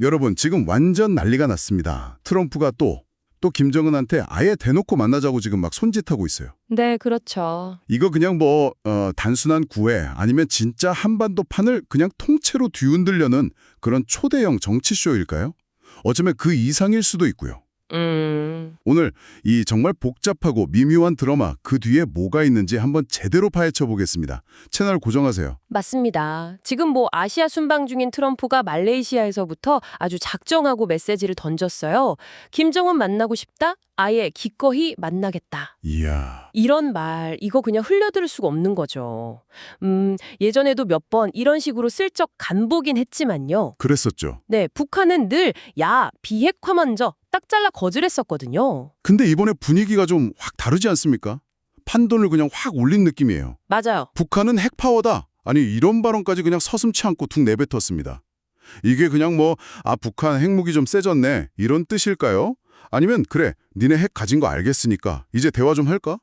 여러분, 지금 완전 난리가 났습니다. 트럼프가 또 김정은한테 아예 대놓고 만나자고 지금 막 손짓하고 있어요. 네, 그렇죠. 이거 그냥 단순한 구애 아니면 진짜 한반도 판을 그냥 통째로 뒤흔들려는 그런 초대형 정치쇼일까요? 어쩌면 그 이상일 수도 있고요. 오늘 이 정말 복잡하고 미묘한 드라마 그 뒤에 뭐가 있는지 한번 제대로 파헤쳐 보겠습니다. 채널 고정하세요. 맞습니다. 지금 아시아 순방 중인 트럼프가 말레이시아에서부터 아주 작정하고 메시지를 던졌어요. 김정은 만나고 싶다? 아예 기꺼이 만나겠다. 이야, 이런 말, 이거 그냥 흘려들을 수가 없는 거죠. 예전에도 몇 번 이런 식으로 슬쩍 간보긴 했지만요. 그랬었죠. 네, 북한은 늘 야, 비핵화 먼저 딱 잘라 거절했었거든요. 근데 이번에 분위기가 좀 확 다르지 않습니까? 판돈을 그냥 확 올린 느낌이에요. 맞아요. 북한은 핵파워다. 아니 이런 발언까지 그냥 서슴치 않고 툭 내뱉었습니다. 이게 그냥 북한 핵무기 좀 세졌네 이런 뜻일까요? 아니면 그래 니네 핵 가진 거 알겠으니까 이제 대화 좀 할까?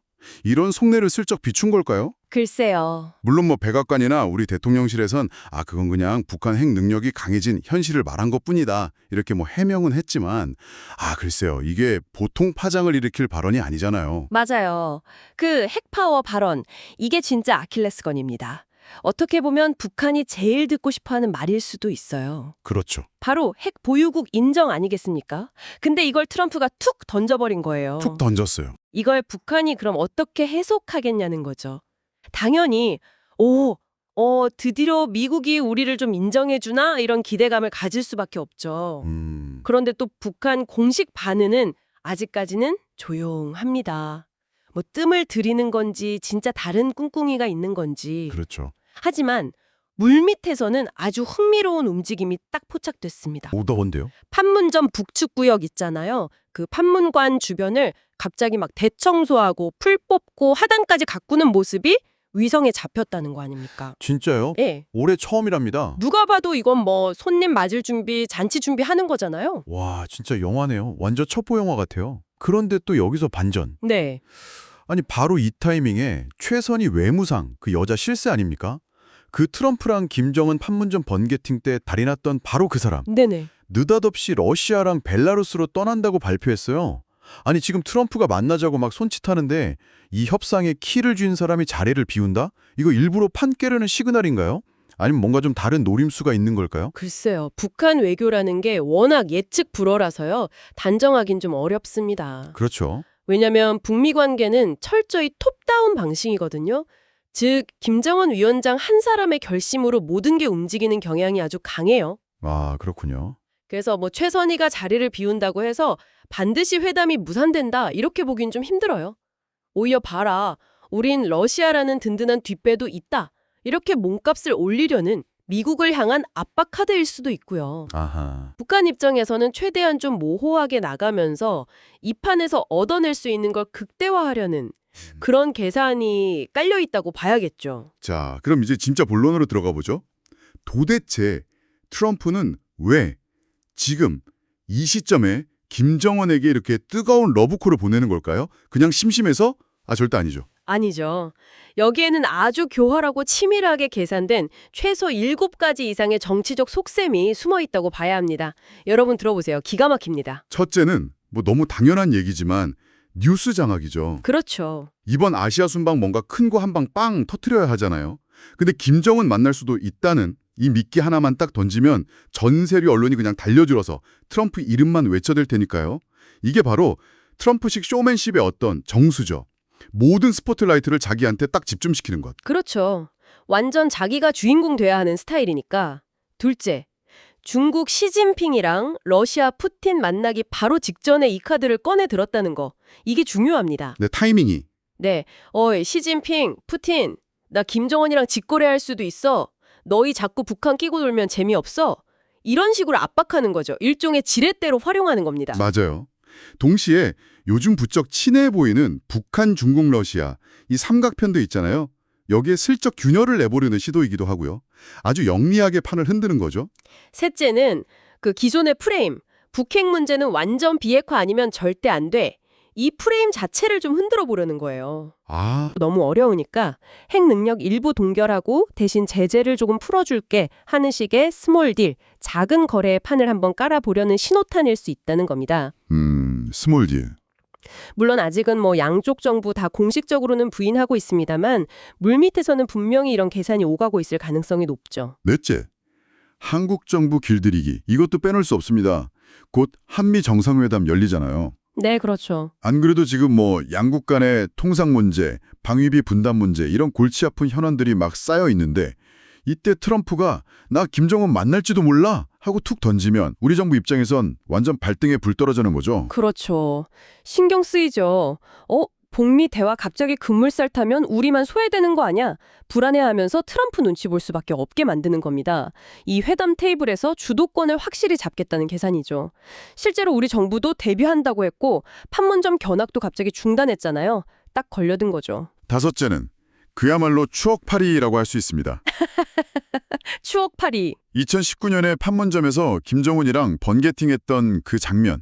이런 속내를 슬쩍 비춘 걸까요? 글쎄요. 물론 백악관이나 우리 대통령실에선 그건 그냥 북한 핵 능력이 강해진 현실을 말한 것뿐이다 이렇게 해명은 했지만 글쎄요 이게 보통 파장을 일으킬 발언이 아니잖아요. 맞아요. 그 핵파워 발언, 이게 진짜 아킬레스건입니다. 어떻게 보면 북한이 제일 듣고 싶어하는 말일 수도 있어요. 그렇죠. 바로 핵 보유국 인정 아니겠습니까? 근데 이걸 트럼프가 툭 던져버린 거예요. 툭 던졌어요. 이걸 북한이 그럼 어떻게 해석하겠냐는 거죠. 당연히 드디어 미국이 우리를 좀 인정해주나? 이런 기대감을 가질 수밖에 없죠. 그런데 또 북한 공식 반응은 아직까지는 조용합니다. 뜸을 들이는 건지 진짜 다른 꿍꿍이가 있는 건지. 그렇죠. 하지만 물밑에서는 아주 흥미로운 움직임이 딱 포착됐습니다. 오더원데요? 판문점 북측구역 있잖아요. 그 판문관 주변을 갑자기 막 대청소하고 풀 뽑고 하단까지 가꾸는 모습이 위성에 잡혔다는 거 아닙니까? 진짜요? 예. 올해 처음이랍니다. 누가 봐도 이건 손님 맞을 준비, 잔치 준비하는 거잖아요. 와, 진짜 영화네요. 완전 첩보 영화 같아요. 그런데 또 여기서 반전. 네. 아니, 바로 이 타이밍에 최선희 외무상, 그 여자 실세 아닙니까? 그 트럼프랑 김정은 판문점 번개팅 때 달이 났던 바로 그 사람. 네네. 느닷없이 러시아랑 벨라루스로 떠난다고 발표했어요. 아니, 지금 트럼프가 만나자고 막 손짓하는데 이 협상에 키를 쥔 사람이 자리를 비운다? 이거 일부러 판 깨려는 시그널인가요? 아니면 뭔가 좀 다른 노림수가 있는 걸까요? 글쎄요. 북한 외교라는 게 워낙 예측 불허라서요. 단정하긴 좀 어렵습니다. 그렇죠. 왜냐하면 북미 관계는 철저히 톱다운 방식이거든요. 즉 김정은 위원장 한 사람의 결심으로 모든 게 움직이는 경향이 아주 강해요. 아, 그렇군요. 그래서 최선희가 자리를 비운다고 해서 반드시 회담이 무산된다 이렇게 보긴 좀 힘들어요. 오히려 봐라. 우린 러시아라는 든든한 뒷배도 있다. 이렇게 몸값을 올리려는 미국을 향한 압박 카드일 수도 있고요. 아하. 북한 입장에서는 최대한 좀 모호하게 나가면서 이 판에서 얻어낼 수 있는 걸 극대화하려는 그런 계산이 깔려 있다고 봐야겠죠. 자, 그럼 이제 진짜 본론으로 들어가 보죠. 도대체 트럼프는 왜 지금 이 시점에 김정은에게 이렇게 뜨거운 러브콜을 보내는 걸까요? 그냥 심심해서? 절대 아니죠. 아니죠. 여기에는 아주 교활하고 치밀하게 계산된 최소 7가지 이상의 정치적 속셈이 숨어 있다고 봐야 합니다. 여러분 들어보세요. 기가 막힙니다. 첫째는 너무 당연한 얘기지만 뉴스 장악이죠. 그렇죠. 이번 아시아 순방 뭔가 큰 거 한 방 빵 터트려야 하잖아요. 근데 김정은 만날 수도 있다는 이 미끼 하나만 딱 던지면 전 세류 언론이 그냥 달려들어서 트럼프 이름만 외쳐댈 테니까요. 이게 바로 트럼프식 쇼맨십의 어떤 정수죠. 모든 스포트라이트를 자기한테 딱 집중시키는 것. 그렇죠. 완전 자기가 주인공 돼야 하는 스타일이니까. 둘째, 중국 시진핑이랑 러시아 푸틴 만나기 바로 직전에 이 카드를 꺼내 들었다는 거. 이게 중요합니다. 네, 타이밍이. 네, 시진핑, 푸틴, 나 김정은이랑 직거래할 수도 있어. 너희 자꾸 북한 끼고 돌면 재미없어. 이런 식으로 압박하는 거죠. 일종의 지렛대로 활용하는 겁니다. 맞아요. 동시에 요즘 부쩍 친해 보이는 북한, 중국, 러시아 이 삼각편도 있잖아요. 여기에 슬쩍 균열을 내보려는 시도이기도 하고요. 아주 영리하게 판을 흔드는 거죠. 셋째는 그 기존의 프레임. 북핵 문제는 완전 비핵화 아니면 절대 안 돼. 이 프레임 자체를 좀 흔들어 보려는 거예요. 아, 너무 어려우니까 핵 능력 일부 동결하고 대신 제재를 조금 풀어줄게 하는 식의 스몰 딜, 작은 거래의 판을 한번 깔아보려는 신호탄일 수 있다는 겁니다. 스몰 딜. 물론 아직은 뭐 양쪽 정부 다 공식적으로는 부인하고 있습니다만 물밑에서는 분명히 이런 계산이 오가고 있을 가능성이 높죠. 넷째, 한국 정부 길들이기. 이것도 빼놓을 수 없습니다. 곧 한미 정상회담 열리잖아요. 네, 그렇죠. 안 그래도 지금 뭐 양국 간의 통상 문제, 방위비 분담 문제 이런 골치 아픈 현안들이 막 쌓여 있는데 이때 트럼프가 나 김정은 만날지도 몰라 하고 툭 던지면 우리 정부 입장에선 완전 발등에 불 떨어지는 거죠. 그렇죠. 신경 쓰이죠. 북미 대화 갑자기 급물살 타면 우리만 소외되는 거 아냐? 불안해하면서 트럼프 눈치 볼 수밖에 없게 만드는 겁니다. 이 회담 테이블에서 주도권을 확실히 잡겠다는 계산이죠. 실제로 우리 정부도 대비한다고 했고 판문점 견학도 갑자기 중단했잖아요. 딱 걸려든 거죠. 다섯째는 그야말로 추억팔이라고 할 수 있습니다. 추억팔이. 2019년에 판문점에서 김정은이랑 번개팅했던 그 장면,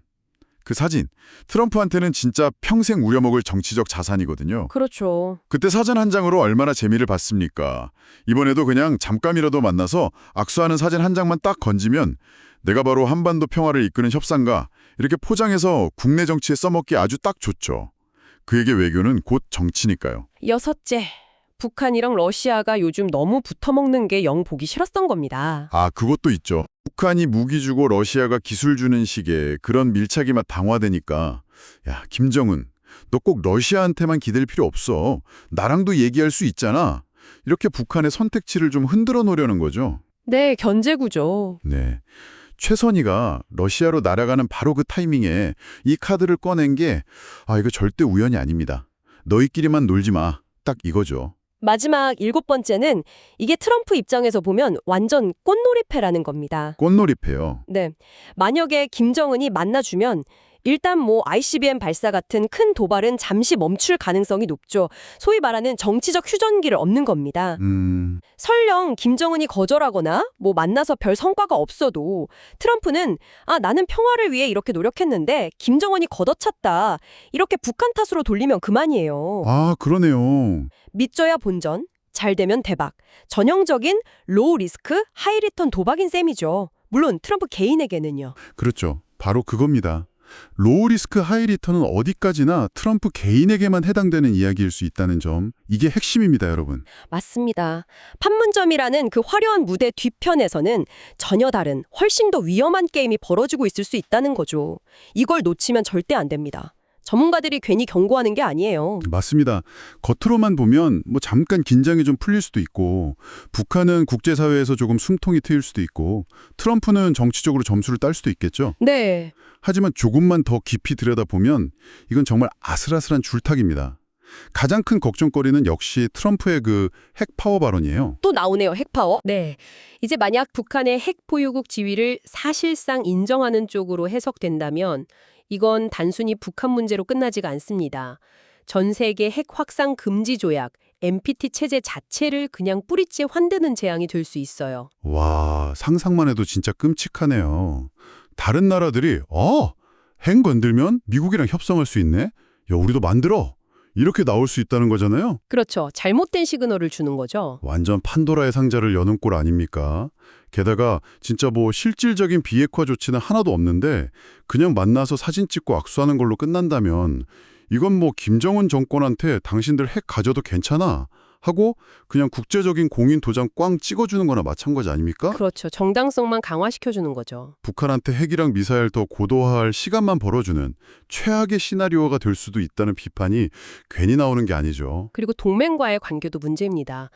그 사진, 트럼프한테는 진짜 평생 우려먹을 정치적 자산이거든요. 그렇죠. 그때 사진 한 장으로 얼마나 재미를 봤습니까? 이번에도 그냥 잠깐이라도 만나서 악수하는 사진 한 장만 딱 건지면 내가 바로 한반도 평화를 이끄는 협상가 이렇게 포장해서 국내 정치에 써먹기 아주 딱 좋죠. 그에게 외교는 곧 정치니까요. 여섯째. 북한이랑 러시아가 요즘 너무 붙어먹는 게 영 보기 싫었던 겁니다. 아, 그것도 있죠. 북한이 무기 주고 러시아가 기술 주는 식의 그런 밀착이 막 강화되니까 야, 김정은, 너 꼭 러시아한테만 기댈 필요 없어. 나랑도 얘기할 수 있잖아. 이렇게 북한의 선택지를 좀 흔들어 놓으려는 거죠. 네, 견제구죠. 네. 최선희가 러시아로 날아가는 바로 그 타이밍에 이 카드를 꺼낸 게 이거 절대 우연이 아닙니다. 너희끼리만 놀지 마. 딱 이거죠. 마지막 7번째는 이게 트럼프 입장에서 보면 완전 꽃놀이패라는 겁니다. 꽃놀이패요. 네. 만약에 김정은이 만나주면 일단 뭐 ICBM 발사 같은 큰 도발은 잠시 멈출 가능성이 높죠. 소위 말하는 정치적 휴전기를 얻는 겁니다. 설령 김정은이 거절하거나 뭐 만나서 별 성과가 없어도 트럼프는 나는 평화를 위해 이렇게 노력했는데 김정은이 걷어찼다. 이렇게 북한 탓으로 돌리면 그만이에요. 아, 그러네요. 믿져야 본전, 잘 되면 대박. 전형적인 로우 리스크, 하이 리턴 도박인 셈이죠. 물론 트럼프 개인에게는요. 그렇죠. 바로 그겁니다. 로우 리스크 하이 리턴은 어디까지나 트럼프 개인에게만 해당되는 이야기일 수 있다는 점, 이게 핵심입니다, 여러분. 맞습니다. 판문점이라는 그 화려한 무대 뒤편에서는 전혀 다른, 훨씬 더 위험한 게임이 벌어지고 있을 수 있다는 거죠. 이걸 놓치면 절대 안 됩니다. 전문가들이 괜히 경고하는 게 아니에요. 맞습니다. 겉으로만 보면 뭐 잠깐 긴장이 좀 풀릴 수도 있고 북한은 국제사회에서 조금 숨통이 트일 수도 있고 트럼프는 정치적으로 점수를 딸 수도 있겠죠. 네. 하지만 조금만 더 깊이 들여다보면 이건 정말 아슬아슬한 줄타기입니다. 가장 큰 걱정거리는 역시 트럼프의 그 핵 파워 발언이에요. 또 나오네요, 핵파워. 네. 이제 만약 북한의 핵 보유국 지위를 사실상 인정하는 쪽으로 해석된다면 이건 단순히 북한 문제로 끝나지가 않습니다. 전 세계 핵 확산 금지 조약, NPT 체제 자체를 그냥 뿌리째 환드는 재앙이 될 수 있어요. 와, 상상만 해도 진짜 끔찍하네요. 다른 나라들이 핵 건들면 미국이랑 협상할 수 있네? 야, 우리도 만들어! 이렇게 나올 수 있다는 거잖아요? 그렇죠. 잘못된 시그널을 주는 거죠. 완전 판도라의 상자를 여는 꼴 아닙니까? 게다가 진짜 뭐 실질적인 비핵화 조치는 하나도 없는데 그냥 만나서 사진 찍고 악수하는 걸로 끝난다면 이건 뭐 김정은 정권한테 당신들 핵 가져도 괜찮아 하고 그냥 국제적인 공인 도장 꽝 찍어주는 거나 마찬가지 아닙니까? 그렇죠. 정당성만 강화시켜주는 거죠. 북한한테 핵이랑 미사일 더 고도화할 시간만 벌어주는 최악의 시나리오가 될 수도 있다는 비판이 괜히 나오는 게 아니죠. 그리고 동맹과의 관계도 문제입니다.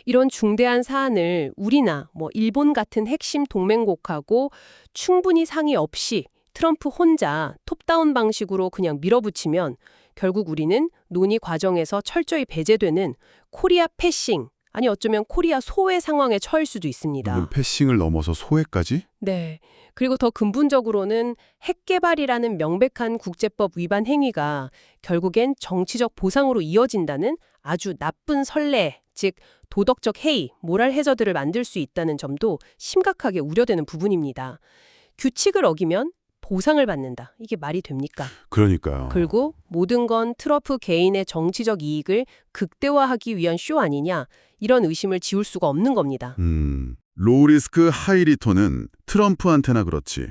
이런 중대한 사안을 우리나 뭐 일본 같은 핵심 동맹국하고 충분히 상의 없이 트럼프 혼자 톱다운 방식으로 그냥 밀어붙이면 결국 우리는 논의 과정에서 철저히 배제되는 코리아 패싱, 아니 어쩌면 코리아 소외 상황에 처할 수도 있습니다. 패싱을 넘어서 소외까지? 네. 그리고 더 근본적으로는 핵 개발이라는 명백한 국제법 위반 행위가 결국엔 정치적 보상으로 이어진다는 아주 나쁜 선례, 즉 도덕적 해이, 모랄 해저드를 만들 수 있다는 점도 심각하게 우려되는 부분입니다. 규칙을 어기면 보상을 받는다. 이게 말이 됩니까? 그러니까요. 그리고 모든 건 트럼프 개인의 정치적 이익을 극대화하기 위한 쇼 아니냐, 이런 의심을 지울 수가 없는 겁니다. 로우리스크 하이리턴은 트럼프한테나 그렇지.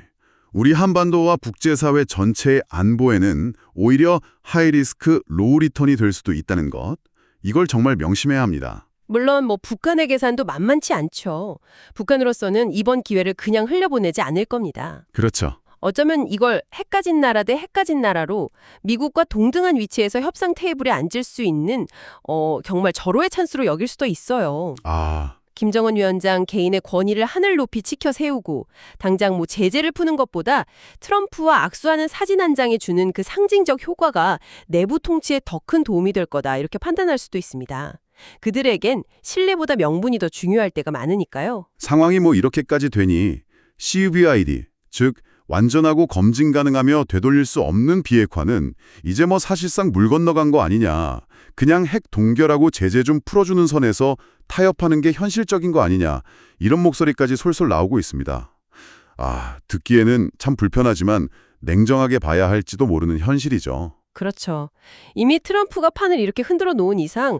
우리 한반도와 국제사회 전체의 안보에는 오히려 하이리스크 로우리턴이 될 수도 있다는 것. 이걸 정말 명심해야 합니다. 물론 북한의 계산도 만만치 않죠. 북한으로서는 이번 기회를 그냥 흘려보내지 않을 겁니다. 그렇죠. 어쩌면 이걸 핵 가진 나라 대 핵 가진 나라로 미국과 동등한 위치에서 협상 테이블에 앉을 수 있는 정말 절호의 찬스로 여길 수도 있어요. 김정은 위원장 개인의 권위를 하늘 높이 치켜 세우고 당장 제재를 푸는 것보다 트럼프와 악수하는 사진 한 장이 주는 그 상징적 효과가 내부 통치에 더 큰 도움이 될 거다, 이렇게 판단할 수도 있습니다. 그들에겐 신뢰보다 명분이 더 중요할 때가 많으니까요. 상황이 이렇게까지 되니 CVID, 즉 완전하고 검증 가능하며 되돌릴 수 없는 비핵화는 이제 사실상 물 건너간 거 아니냐. 그냥 핵 동결하고 제재 좀 풀어주는 선에서 타협하는 게 현실적인 거 아니냐. 이런 목소리까지 솔솔 나오고 있습니다. 듣기에는 참 불편하지만 냉정하게 봐야 할지도 모르는 현실이죠. 그렇죠. 이미 트럼프가 판을 이렇게 흔들어 놓은 이상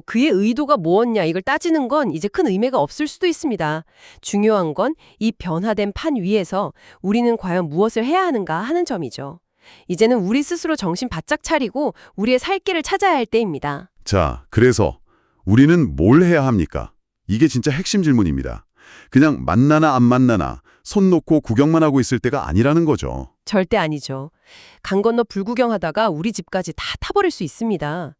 그의 의도가 뭐였냐 이걸 따지는 건 이제 큰 의미가 없을 수도 있습니다. 중요한 건 이 변화된 판 위에서 우리는 과연 무엇을 해야 하는가 하는 점이죠. 이제는 우리 스스로 정신 바짝 차리고 우리의 살 길을 찾아야 할 때입니다. 자, 그래서 우리는 뭘 해야 합니까? 이게 진짜 핵심 질문입니다. 그냥 만나나 안 만나나 손 놓고 구경만 하고 있을 때가 아니라는 거죠. 절대 아니죠. 강 건너 불구경하다가 우리 집까지 다 타버릴 수 있습니다.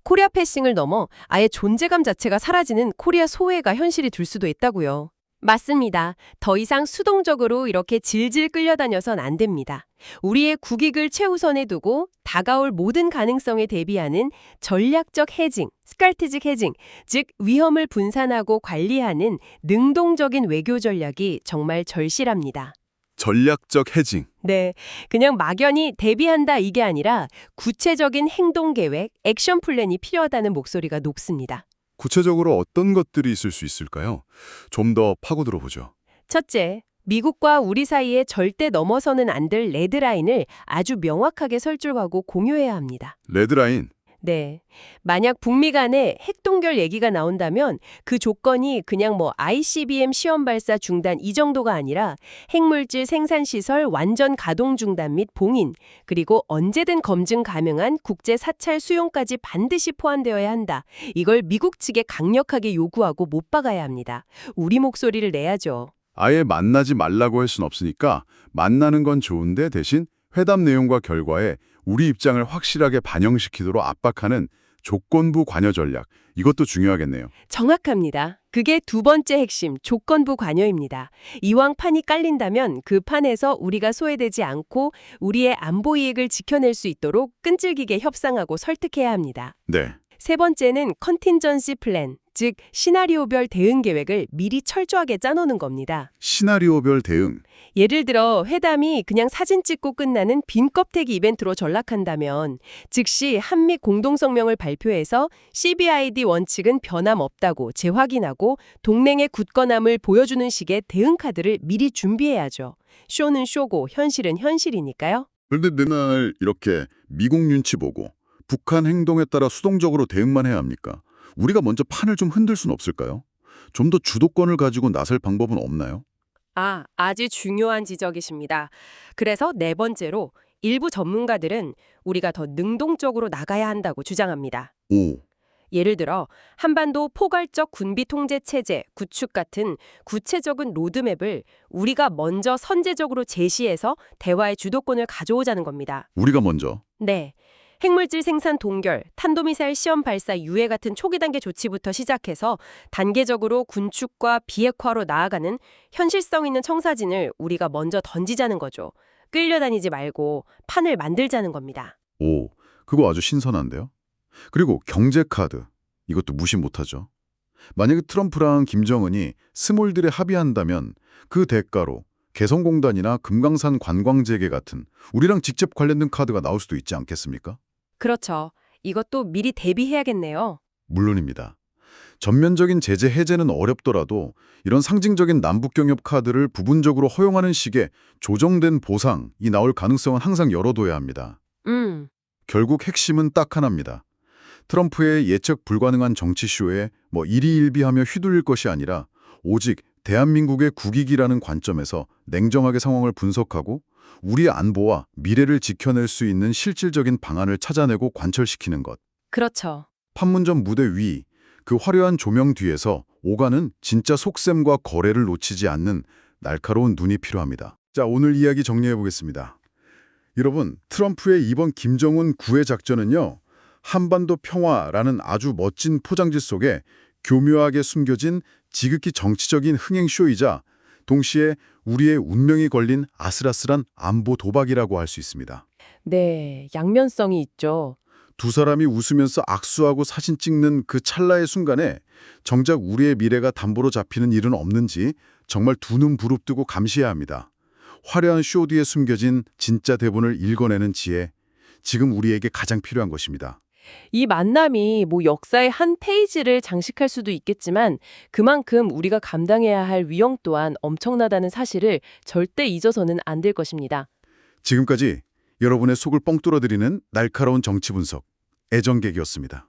코리아 패싱을 넘어 아예 존재감 자체가 사라지는 코리아 소외가 현실이 될 수도 있다고요. 맞습니다. 더 이상 수동적으로 이렇게 질질 끌려다녀선 안 됩니다. 우리의 국익을 최우선에 두고 다가올 모든 가능성에 대비하는 전략적 해징, 스트래티직 해징, 즉 위험을 분산하고 관리하는 능동적인 외교 전략이 정말 절실합니다. 전략적 해징. 네, 그냥 막연히 대비한다 이게 아니라 구체적인 행동 계획, 액션 플랜이 필요하다는 목소리가 높습니다. 구체적으로 어떤 것들이 있을 수 있을까요? 좀 더 파고들어 보죠. 첫째, 미국과 우리 사이에 절대 넘어서는 안 될 레드라인을 아주 명확하게 설정하고 공유해야 합니다. 레드라인. 네. 만약 북미 간에 핵동결 얘기가 나온다면 그 조건이 그냥 ICBM 시험 발사 중단 이 정도가 아니라 핵물질 생산시설 완전 가동 중단 및 봉인, 그리고 언제든 검증 가능한 국제 사찰 수용까지 반드시 포함되어야 한다. 이걸 미국 측에 강력하게 요구하고 못 박아야 합니다. 우리 목소리를 내야죠. 아예 만나지 말라고 할 순 없으니까 만나는 건 좋은데 대신 회담 내용과 결과에 우리 입장을 확실하게 반영시키도록 압박하는 조건부 관여 전략, 이것도 중요하겠네요. 정확합니다. 그게 두 번째 핵심, 조건부 관여입니다. 이왕 판이 깔린다면 그 판에서 우리가 소외되지 않고 우리의 안보 이익을 지켜낼 수 있도록 끈질기게 협상하고 설득해야 합니다. 네. 세 번째는 컨틴전시 플랜, 즉 시나리오별 대응 계획을 미리 철저하게 짜놓는 겁니다. 시나리오별 대응. 예를 들어 회담이 그냥 사진 찍고 끝나는 빈 껍데기 이벤트로 전락한다면 즉시 한미 공동성명을 발표해서 CVID 원칙은 변함없다고 재확인하고 동맹의 굳건함을 보여주는 식의 대응 카드를 미리 준비해야죠. 쇼는 쇼고 현실은 현실이니까요. 그런데 맨날 이렇게 미국 눈치 보고 북한 행동에 따라 수동적으로 대응만 해야 합니까? 우리가 먼저 판을 좀 흔들 수는 없을까요? 좀 더 주도권을 가지고 나설 방법은 없나요? 아주 중요한 지적이십니다. 그래서 네 번째로 일부 전문가들은 우리가 더 능동적으로 나가야 한다고 주장합니다. 오. 예를 들어 한반도 포괄적 군비 통제 체제 구축 같은 구체적인 로드맵을 우리가 먼저 선제적으로 제시해서 대화의 주도권을 가져오자는 겁니다. 우리가 먼저. 네. 핵물질 생산 동결, 탄도미사일 시험 발사 유예 같은 초기 단계 조치부터 시작해서 단계적으로 군축과 비핵화로 나아가는 현실성 있는 청사진을 우리가 먼저 던지자는 거죠. 끌려다니지 말고 판을 만들자는 겁니다. 오, 그거 아주 신선한데요? 그리고 경제 카드, 이것도 무시 못하죠. 만약에 트럼프랑 김정은이 스몰딜에 합의한다면 그 대가로 개성공단이나 금강산 관광재개 같은 우리랑 직접 관련된 카드가 나올 수도 있지 않겠습니까? 그렇죠. 이것도 미리 대비해야겠네요. 물론입니다. 전면적인 제재 해제는 어렵더라도 이런 상징적인 남북 경협 카드를 부분적으로 허용하는 식의 조정된 보상이 나올 가능성은 항상 열어둬야 합니다. 결국 핵심은 딱 하나입니다. 트럼프의 예측 불가능한 정치쇼에 일희일비하며 휘둘릴 것이 아니라 오직 대한민국의 국익이라는 관점에서 냉정하게 상황을 분석하고 우리 안보와 미래를 지켜낼 수 있는 실질적인 방안을 찾아내고 관철시키는 것. 그렇죠. 판문점 무대 위, 그 화려한 조명 뒤에서 오가는 진짜 속셈과 거래를 놓치지 않는 날카로운 눈이 필요합니다. 자, 오늘 이야기 정리해 보겠습니다. 여러분, 트럼프의 이번 김정은 구해 작전은요, 한반도 평화라는 아주 멋진 포장지 속에 교묘하게 숨겨진 지극히 정치적인 흥행쇼이자 동시에 우리의 운명이 걸린 아슬아슬한 안보 도박이라고 할 수 있습니다. 네, 양면성이 있죠. 두 사람이 웃으면서 악수하고 사진 찍는 그 찰나의 순간에 정작 우리의 미래가 담보로 잡히는 일은 없는지 정말 두 눈 부릅뜨고 감시해야 합니다. 화려한 쇼 뒤에 숨겨진 진짜 대본을 읽어내는 지혜, 지금 우리에게 가장 필요한 것입니다. 이 만남이 역사의 한 페이지를 장식할 수도 있겠지만 그만큼 우리가 감당해야 할 위험 또한 엄청나다는 사실을 절대 잊어서는 안 될 것입니다. 지금까지 여러분의 속을 뻥 뚫어드리는 날카로운 정치 분석, 애정객이었습니다.